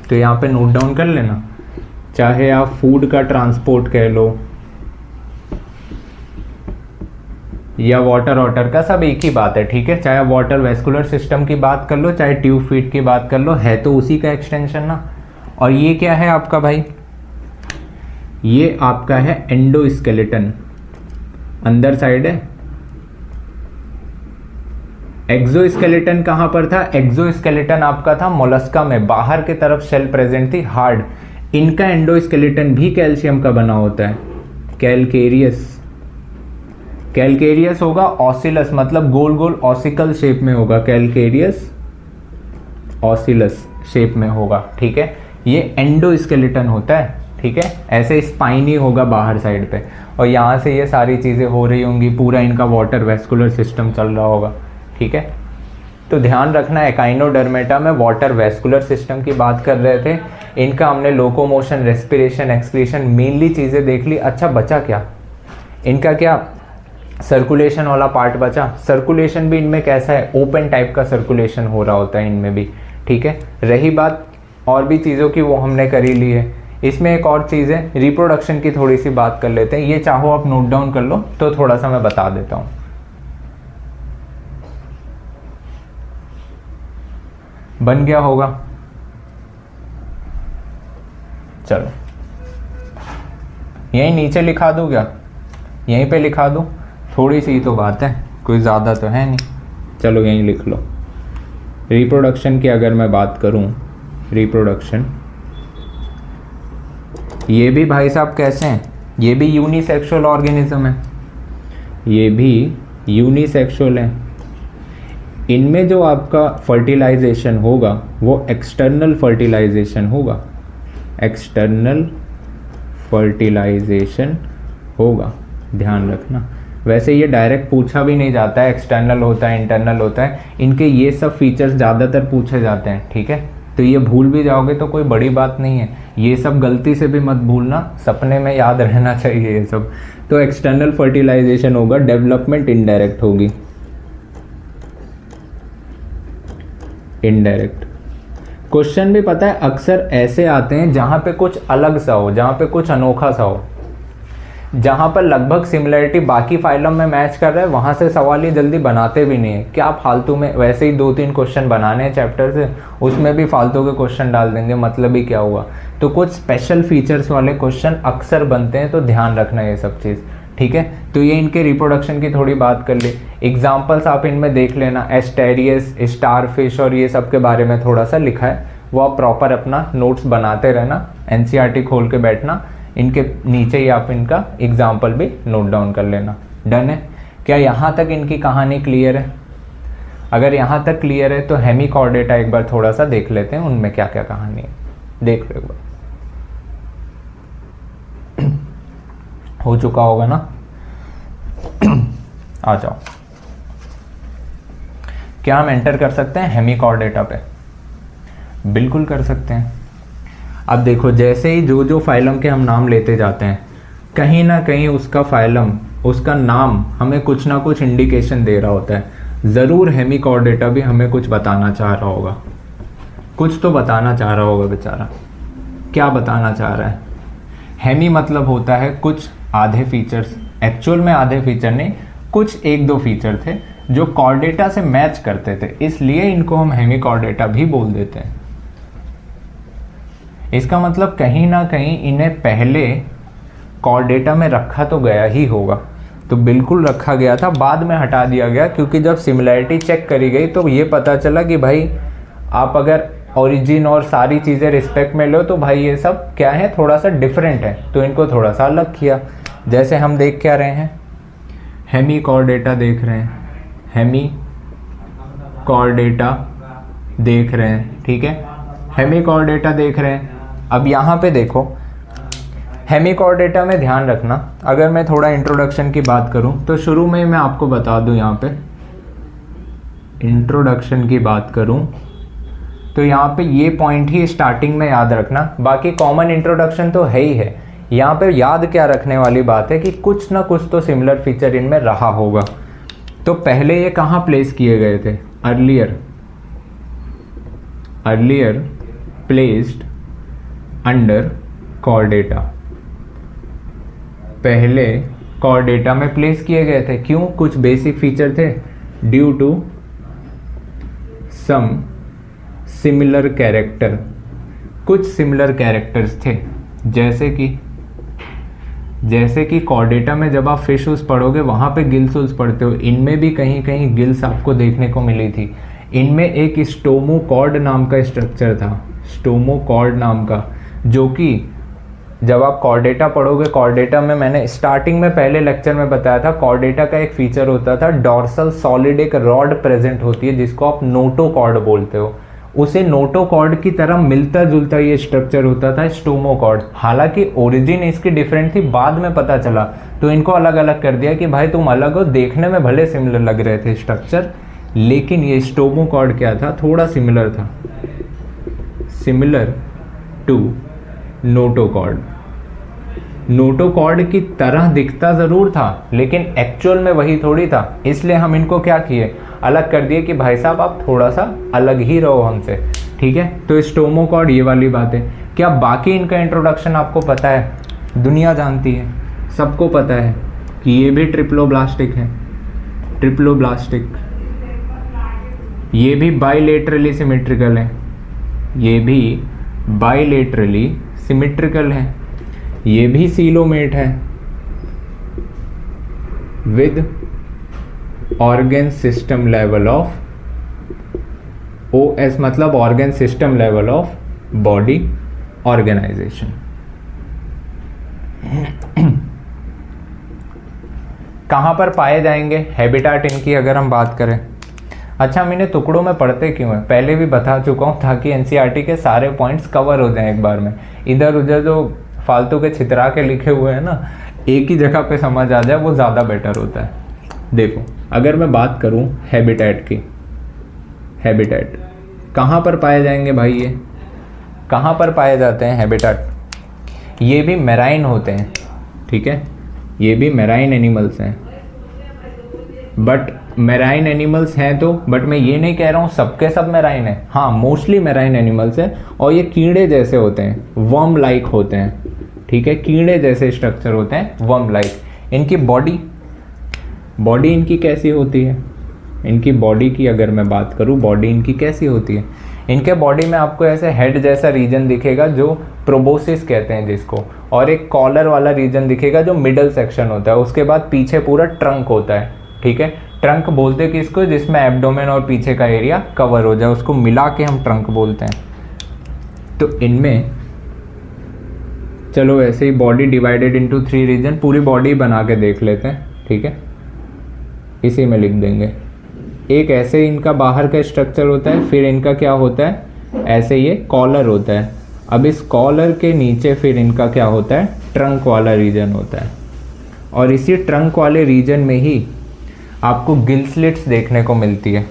तो यहाँ पे नोट डाउन कर लेना, चाहे आप फूड का ट्रांसपोर्ट कह लो या वाटर का, सब एक ही बात है, ठीक है। चाहे वाटर वेस्कुलर सिस्टम की बात कर लो, चाहे ट्यूब फीट की बात कर लो, है तो उसी का एक्सटेंशन ना। और ये क्या है आपका भाई, ये आपका है एंडोस्केलेटन, अंदर साइड है। एक्सोस्केलेटन कहाँ पर था, एक्सोस्केलेटन आपका था मोलस्का में, बाहर की तरफ शेल प्रेजेंट थी, हार्ड। इनका एंडोस्केलेटन भी कैल्शियम का बना होता है, कैलकेरियस होगा, ऑसिलस मतलब गोल गोल ऑसिकल शेप में होगा, कैलकेरियस ऑसिलस शेप में होगा, ठीक है। ये एंडोस्केलेटन होता है, ठीक है। ऐसे स्पाइनी होगा बाहर साइड पे, और यहाँ से ये सारी चीज़ें हो रही होंगी, पूरा इनका वाटर वेस्कुलर सिस्टम चल रहा होगा, ठीक है। तो ध्यान रखना एकाइनोडर्मेटा में वाटर वेस्कुलर सिस्टम की बात कर रहे थे, इनका हमने लोकोमोशन, रेस्पिरेशन, एक्सक्रीशन मेनली चीज़ें देख ली। अच्छा बचा क्या, इनका क्या सर्कुलेशन वाला पार्ट बचा। सर्कुलेशन भी इनमें कैसा है, ओपन टाइप का सर्कुलेशन हो रहा होता है इनमें भी, ठीक है। रही बात और भी चीज़ों की, वो हमने कर ही ली है। इसमें एक और चीज़ है, रिप्रोडक्शन की थोड़ी सी बात कर लेते हैं। ये चाहो आप नोट डाउन कर लो तो थोड़ा सा मैं बता देता हूँ। बन गया होगा, चलो यहीं नीचे लिखा दूँ क्या, यहीं पे लिखा दूँ, थोड़ी सी तो बात है, कोई ज़्यादा तो है नहीं, चलो यहीं लिख लो। रिप्रोडक्शन की अगर मैं बात करूँ, रिप्रोडक्शन ये भी भाई साहब कैसे हैं, ये भी यूनिसेक्सुअल ऑर्गेनिज्म है, ये भी यूनिसेक्सुअल है। इनमें जो आपका फर्टिलाइजेशन होगा वो एक्सटर्नल फर्टिलाइजेशन होगा, एक्सटर्नल फर्टिलाइजेशन होगा, ध्यान रखना। वैसे ये डायरेक्ट पूछा भी नहीं जाता है एक्सटर्नल होता है इंटरनल होता है, इनके ये सब फीचर्स ज़्यादातर पूछे जाते हैं, ठीक है। तो ये भूल भी जाओगे तो कोई बड़ी बात नहीं है, ये सब गलती से भी मत भूलना, सपने में याद रहना चाहिए ये सब। तो एक्सटर्नल फर्टिलाइजेशन होगा, डेवलपमेंट इनडायरेक्ट होगी, इनडायरेक्ट। क्वेश्चन भी पता है अक्सर ऐसे आते हैं जहाँ पे कुछ अलग सा हो, जहाँ पे कुछ अनोखा सा हो, जहाँ पर लगभग सिमिलरिटी बाकी फाइलम में मैच कर रहा है, वहाँ से सवाल ये जल्दी बनाते भी नहीं है। क्या फालतू में वैसे ही 2-3 क्वेश्चन बनाने हैं चैप्टर से, उसमें भी फालतू के क्वेश्चन डाल देंगे, मतलब ही क्या हुआ। तो कुछ स्पेशल फीचर्स वाले क्वेश्चन अक्सर बनते हैं, तो ध्यान रखना ये सब चीज़, ठीक है। तो ये इनके रिप्रोडक्शन की थोड़ी बात कर ली, एग्जाम्पल्स आप इनमें देख लेना, एस्टेरियस, स्टारफिश और ये सब के बारे में थोड़ा सा लिखा है, वो आप प्रॉपर अपना नोट्स बनाते रहना, एनसीईआरटी खोल के बैठना, इनके नीचे ही आप इनका एग्जाम्पल भी नोट डाउन कर लेना। डन है क्या, यहाँ तक इनकी कहानी क्लियर है? अगर यहाँ तक क्लियर है तो हेमिकॉर्डेटा एक बार थोड़ा सा देख लेते हैं, उनमें क्या क्या कहानी है, देख लो एक बार। हो चुका होगा ना, आ जाओ। क्या हम एंटर कर सकते हैं हेमिकॉर्डेटा पे? बिल्कुल कर सकते हैं। अब देखो, जैसे ही जो जो फाइलम के हम नाम लेते जाते हैं, कहीं ना कहीं उसका फाइलम, उसका नाम हमें कुछ ना कुछ इंडिकेशन दे रहा होता है। ज़रूर हेमिकॉर्डेटा भी हमें कुछ बताना चाह रहा होगा, कुछ तो बताना चाह रहा होगा बेचारा। क्या बताना चाह रहा है? हेमी मतलब होता है कुछ आधे फीचर्स, एक्चुअल में आधे फीचर नहीं, कुछ 1-2 फीचर थे जो कॉर्डेटा से मैच करते थे, इसलिए इनको हम हेमिकॉर्डेटा भी बोल देते हैं। इसका मतलब कहीं ना कहीं इन्हें पहले कॉर्डेटा में रखा तो गया ही होगा, तो बिल्कुल रखा गया था, बाद में हटा दिया गया, क्योंकि जब सिमिलैरिटी चेक करी गई तो ये पता चला कि भाई आप अगर ओरिजिन और सारी चीज़ें रिस्पेक्ट में लो तो भाई ये सब क्या है, थोड़ा सा डिफरेंट है, तो इनको थोड़ा सा अलग किया। जैसे हम देख क्या रहे हैं, हेमिकॉर्डेटा देख रहे हैं, हेमिकॉर्डेटा देख रहे हैं, ठीक है, हेमिकॉर्डेटा देख रहे हैं। अब यहाँ पे देखो, हेमिकॉर्डेटा में ध्यान रखना, अगर मैं थोड़ा इंट्रोडक्शन की बात करूँ तो शुरू में मैं आपको बता दूँ, यहाँ पे इंट्रोडक्शन की बात करूँ तो यहाँ पे ये पॉइंट ही स्टार्टिंग में याद रखना, बाकी कॉमन इंट्रोडक्शन तो है ही है। यहाँ पे याद क्या रखने वाली बात है कि कुछ ना कुछ तो सिमिलर फीचर इनमें रहा होगा। तो पहले ये कहाँ प्लेस किए गए थे? अर्लियर प्लेस्ड अंडर कॉर्डेटा, पहले कॉर्डेटा में प्लेस किए गए थे। क्यों? कुछ बेसिक फीचर थे, due to some similar character, कुछ सिमिलर कैरेक्टर्स थे, जैसे कि कॉर्डेटा में जब आप फिश उस पढ़ोगे वहाँ पे गिल्स उल्स पढ़ते हो, इनमें भी कहीं कहीं गिल्स आपको देखने को मिली थी। इनमें एक स्टोमोकॉर्ड नाम का स्ट्रक्चर था, स्टोमोकॉर्ड नाम का, जो कि जब आप कॉर्डेटा पढ़ोगे, कॉर्डेटा में मैंने स्टार्टिंग में पहले लेक्चर में बताया था, कॉर्डेटा का एक फीचर होता था, डॉर्सल सॉलिड एक रॉड प्रेजेंट होती है जिसको आप नोटोकॉर्ड बोलते हो, उसे नोटोकॉर्ड की तरह मिलता जुलता ये स्ट्रक्चर होता था स्टोमोकॉर्ड। हालांकि ओरिजिन इसकी डिफरेंट थी, बाद में पता चला तो इनको अलग अलग कर दिया कि भाई तुम अलग हो, देखने में भले सिमिलर लग रहे थे स्ट्रक्चर, लेकिन ये स्टोमोकॉर्ड क्या था, थोड़ा सिमिलर था, सिमिलर टू नोटोकॉर्ड। नोटोकॉर्ड की तरह दिखता ज़रूर था लेकिन एक्चुअल में वही थोड़ी था, इसलिए हम इनको क्या किए, अलग कर दिए कि भाई साहब आप थोड़ा सा अलग ही रहो हमसे, ठीक है। तो स्टोमोकॉर्ड ये वाली बात है। क्या बाकी इनका इंट्रोडक्शन आपको पता है? दुनिया जानती है, सबको पता है कि ये भी ट्रिप्लोब्लास्टिक है, ट्रिप्लोब्लास्टिक। ये भी बाइलेटरली सिमेट्रिकल है, ये भी बाइलेटरली सिमेट्रिकल है, ये भी सीलोमेट है with organ system level of OS, मतलब organ system level of body organisation. कहाँ पर पाए जाएंगे हैबिटाट इनकी अगर हम बात करें? अच्छा, हम इन्हें टुकड़ों में पढ़ते क्यों हैं पहले भी बता चुका हूँ, ताकि NCERT के सारे पॉइंट्स कवर हो जाएं एक बार में। इधर उधर जो फालतू के छितरा के लिखे हुए हैं ना, एक ही जगह पे समझ आ जाए, वो ज़्यादा बेटर होता है। देखो, अगर मैं बात करूँ हैबिटेट की, हैबिटेट कहाँ पर पाए जाएंगे भाई? ये कहाँ पर पाए जाते हैं हैबिटेट? ये भी मेराइन होते हैं, ठीक है, ये भी मेराइन एनिमल्स हैं। बट मेराइन एनिमल्स हैं तो, बट मैं ये नहीं कह रहा हूँ सबके सब मेराइन है, हाँ मोस्टली मेराइन एनिमल्स हैं। और ये कीड़े जैसे होते हैं, वर्म लाइक होते हैं, ठीक है, कीड़े जैसे स्ट्रक्चर होते हैं, वर्म लाइक। इनकी बॉडी इनकी कैसी होती है? इनकी बॉडी की अगर मैं बात करूँ, बॉडी इनकी कैसी होती है? इनके बॉडी में आपको ऐसे हेड जैसा रीजन दिखेगा जो प्रोबोसिस कहते हैं जिसको, और एक कॉलर वाला रीजन दिखेगा जो मिडल सेक्शन होता है। उसके बाद पीछे पूरा ट्रंक होता है, ठीक है। ट्रंक बोलते किसको? जिसमें एब्डोमेन और पीछे का एरिया कवर हो जाए, उसको मिला के हम ट्रंक बोलते हैं। तो इनमें चलो ऐसे ही बॉडी डिवाइडेड इनटू 3 रीजन, पूरी बॉडी बना के देख लेते हैं, ठीक है, इसी में लिख देंगे। एक ऐसे इनका बाहर का स्ट्रक्चर होता है, फिर इनका क्या होता है, ऐसे ये कॉलर होता है। अब इस कॉलर के नीचे फिर इनका क्या होता है, ट्रंक वाला रीजन होता है। और इसी ट्रंक वाले रीजन में ही आपको गिल स्लिट्स देखने को मिलती है,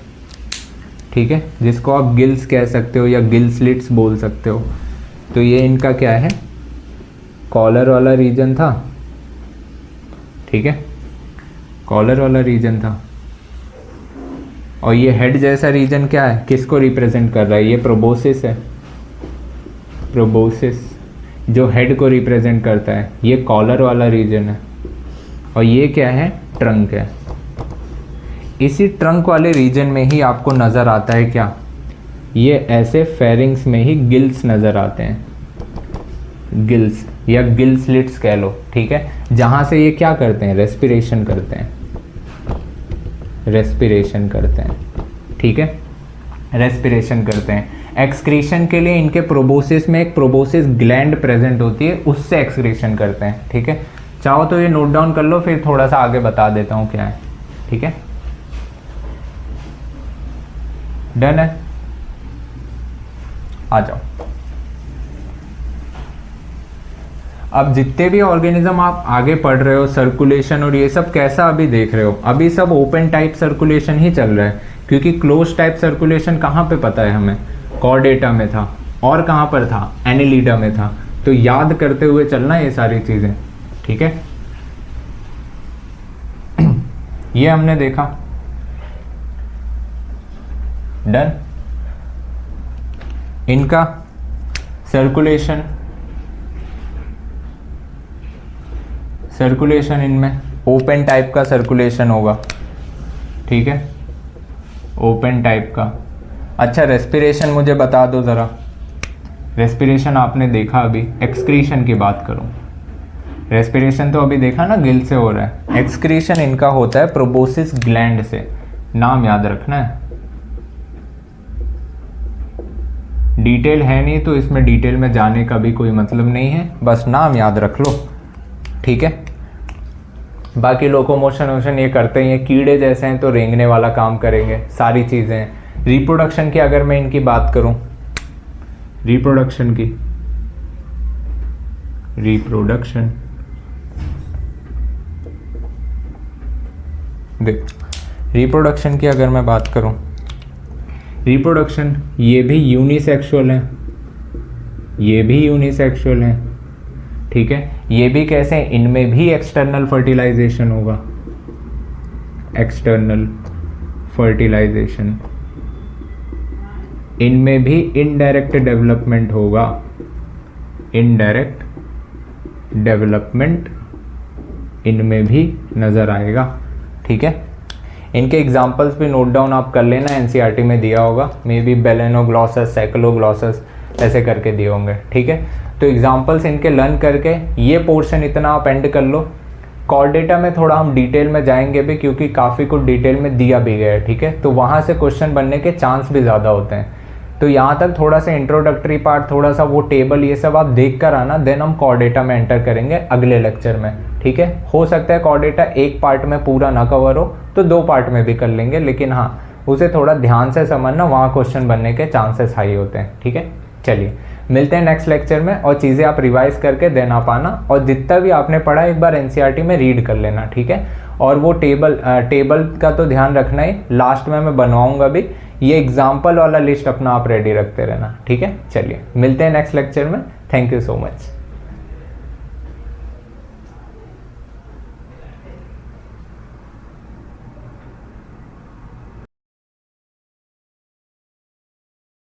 ठीक है, जिसको आप गिल्स कह सकते हो या गिल स्लिट्स बोल सकते हो। तो ये इनका क्या है, कॉलर वाला रीजन था, ठीक है, कॉलर वाला रीजन था। और ये हेड जैसा रीजन क्या है, किसको रिप्रेजेंट कर रहा है? ये प्रोबोसिस है, प्रोबोसिस जो हेड को रिप्रेजेंट करता है, ये कॉलर वाला रीजन है। और ये क्या है, ट्रंक है। इसी ट्रंक वाले रीजन में ही आपको नज़र आता है क्या, ये ऐसे फेरिंग्स में ही गिल्स नज़र आते हैं, गिल्स या गिल स्लिट्स कह लो, ठीक है, जहाँ से ये क्या करते हैं, रेस्पिरेशन करते हैं, रेस्पिरेशन करते हैं, ठीक है, रेस्पिरेशन करते हैं। एक्सक्रीशन के लिए इनके प्रोबोसिस में एक प्रोबोसिस ग्लैंड प्रेजेंट होती है, उससे एक्सक्रीशन करते हैं, ठीक है। चाहो तो ये नोट डाउन कर लो, फिर थोड़ा सा आगे बता देता हूँ क्या है, ठीक है, डन है, आ जाओ। अब जितने भी ऑर्गेनिज्म आप आगे पढ़ रहे हो, सर्कुलेशन और ये सब कैसा अभी देख रहे हो, अभी सब ओपन टाइप सर्कुलेशन ही चल रहा है, क्योंकि क्लोज टाइप सर्कुलेशन कहाँ पे पता है हमें, कॉर्डेटा में था, और कहाँ पर था, एनिलीडा में था। तो याद करते हुए चलना ये सारी चीज़ें, ठीक है। ये हमने देखा, डन। इनका सर्कुलेशन, सर्कुलेशन इनमें ओपन टाइप का सर्कुलेशन होगा, ठीक है, ओपन टाइप का। अच्छा, रेस्पिरेशन मुझे बता दो ज़रा, रेस्पिरेशन आपने देखा अभी, एक्सक्रीशन की बात करूं, रेस्पिरेशन तो अभी देखा ना गिल से हो रहा है, एक्सक्रीशन इनका होता है प्रोबोसिस ग्लैंड से, नाम याद रखना है। डिटेल है नहीं तो इसमें डिटेल में जाने का भी कोई मतलब नहीं है, बस नाम याद रख लो, ठीक है। बाकी लोकोमोशन वोशन ये करते ही हैं, कीड़े जैसे हैं तो रेंगने वाला काम करेंगे, सारी चीज़ें। रिप्रोडक्शन की अगर मैं इनकी बात करूं, रिप्रोडक्शन की, रिप्रोडक्शन देखो, रिप्रोडक्शन की अगर मैं बात करूं, रिप्रोडक्शन ये भी यूनिसेक्सुअल है, ये भी यूनिसेक्सुअल है, ठीक है। ये भी कैसे, इनमें भी एक्सटर्नल फर्टिलाइजेशन होगा, एक्सटर्नल फर्टिलाइजेशन, इनमें भी इनडायरेक्ट डेवलपमेंट होगा, इनडायरेक्ट डेवलपमेंट इनमें भी नज़र आएगा, ठीक है। इनके एग्जाम्पल्स भी नोट डाउन आप कर लेना, एनसीईआरटी में दिया होगा, मे बी बेलेनोग्लॉसस, सैकलोग्लॉसस ऐसे करके दिए होंगे, ठीक है। तो एग्जाम्पल्स इनके लर्न करके ये पोर्शन इतना आप एंड कर लो। कॉर्डेटा में थोड़ा हम डिटेल में जाएंगे भी, क्योंकि काफ़ी कुछ डिटेल में दिया भी गया है, ठीक है। तो वहाँ से क्वेश्चन बनने के चांस भी ज़्यादा होते हैं। तो यहाँ तक थोड़ा सा इंट्रोडक्टरी पार्ट, थोड़ा सा वो टेबल ये सब आप देख कर आना, देन हम कॉर्डेटा में एंटर करेंगे अगले लेक्चर में, ठीक है। हो सकता है कॉर्डेटा एक पार्ट में पूरा ना कवर हो तो 2 पार्ट में भी कर लेंगे, लेकिन हाँ उसे थोड़ा ध्यान से समझना, वहाँ क्वेश्चन बनने के चांसेस हाई होते हैं, ठीक है। चलिए मिलते हैं नेक्स्ट लेक्चर में, और चीज़ें आप रिवाइज करके देन आप आना, और जितना भी आपने पढ़ा एक बार एनसीईआरटी में रीड कर लेना, ठीक है। और वो टेबल का तो ध्यान रखना ही, लास्ट में मैं बनवाऊंगा भी, ये एग्जाम्पल वाला लिस्ट अपना आप रेडी रखते रहना, ठीक है। चलिए मिलते हैं नेक्स्ट लेक्चर में, थैंक यू सो मच।